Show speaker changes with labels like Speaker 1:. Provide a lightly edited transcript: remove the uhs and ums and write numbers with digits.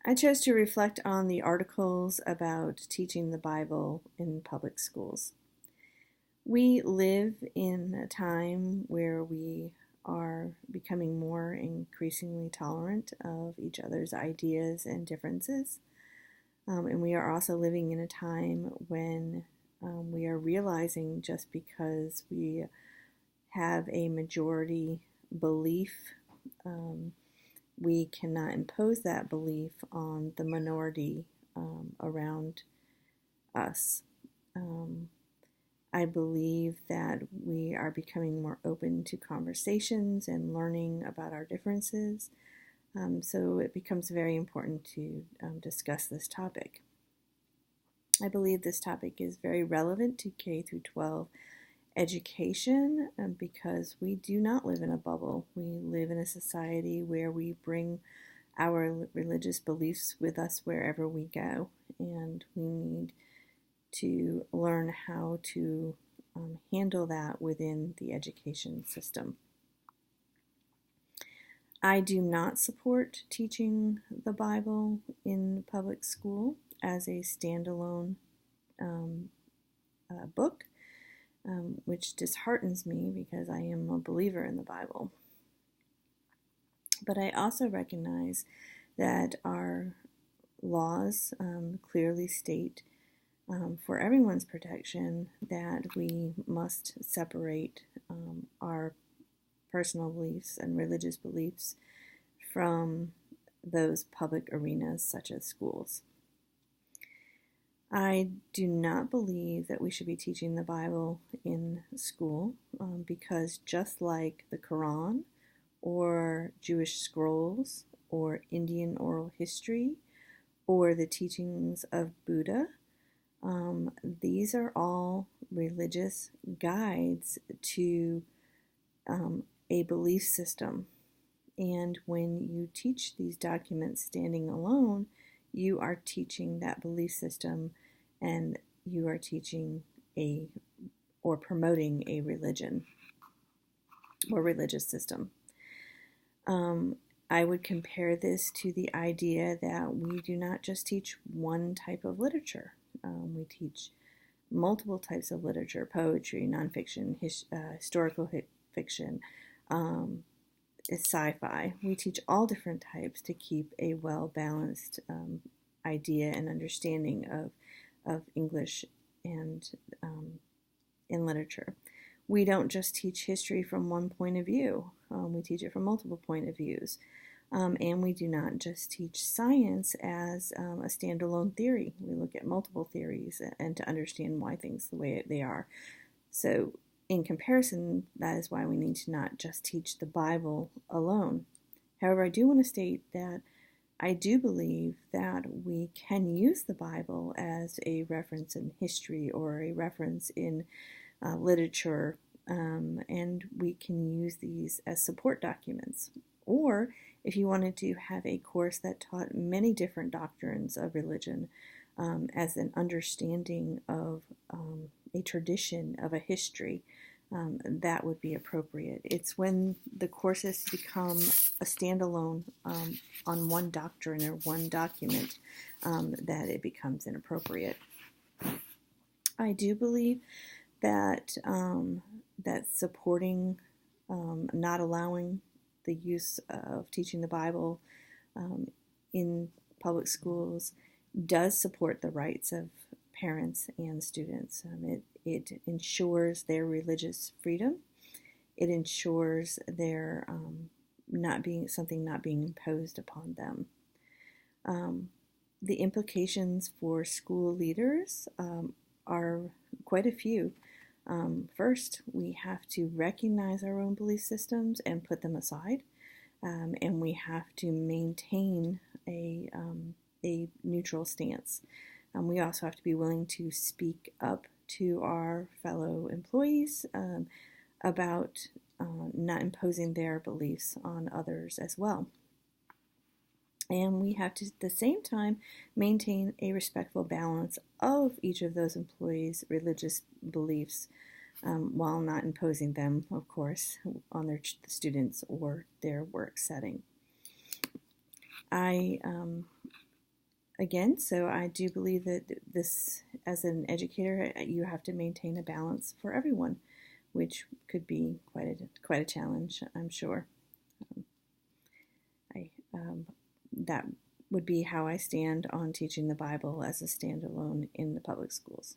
Speaker 1: I chose to reflect on the articles about teaching the Bible in public schools. We live in a time where we are becoming more increasingly tolerant of each other's ideas and differences. And we are also living in a time when we are realizing just because we have a majority belief, we cannot impose that belief on the minority around us. I believe that we are becoming more open to conversations and learning about our differences. So it becomes very important to discuss this topic. I believe this topic is very relevant to K through 12 education because we do not live in a bubble. We live in a society where we bring our religious beliefs with us wherever we go, and we need to learn how to handle that within the education system. I do not support teaching the Bible in public school as a standalone book, which disheartens me because I am a believer in the Bible. But I also recognize that our laws clearly state for everyone's protection that we must separate our personal beliefs and religious beliefs from those public arenas such as schools. I do not believe that we should be teaching the Bible in school because just like the Quran or Jewish scrolls or Indian oral history or the teachings of Buddha, these are all religious guides to a belief system. And when you teach these documents standing alone, you are teaching that belief system and you are teaching or promoting a religion or religious system. I would compare this to the idea that we do not just teach one type of literature. We teach multiple types of literature: poetry, nonfiction, historical fiction, sci-fi. We teach all different types to keep a well-balanced idea and understanding of English and in literature. We don't just teach history from one point of view. We teach it from multiple point of views. And we do not just teach science as a standalone theory. We look at multiple theories and to understand why things the way they are. So in comparison, that is why we need to not just teach the Bible alone. However, I do want to state that I do believe that we can use the Bible as a reference in history or a reference in literature, and we can use these as support documents. Or if you wanted to have a course that taught many different doctrines of religion as an understanding of a tradition, of a history, that would be appropriate. It's when the courses become a standalone on one doctrine or one document that it becomes inappropriate. I do believe that that supporting, not allowing the use of teaching the Bible in public schools does support the rights of parents and students. It ensures their religious freedom. It ensures their not being imposed upon them. The implications for school leaders are quite a few. First, we have to recognize our own belief systems and put them aside, and we have to maintain a neutral stance. We also have to be willing to speak up to our fellow employees about not imposing their beliefs on others as well. And we have to, at the same time, maintain a respectful balance of each of those employees' religious beliefs while not imposing them, of course, on their students or their work setting. I again, so I do believe that this, as an educator, you have to maintain a balance for everyone, which could be quite a challenge, I'm sure. I that would be how I stand on teaching the Bible as a standalone in the public schools.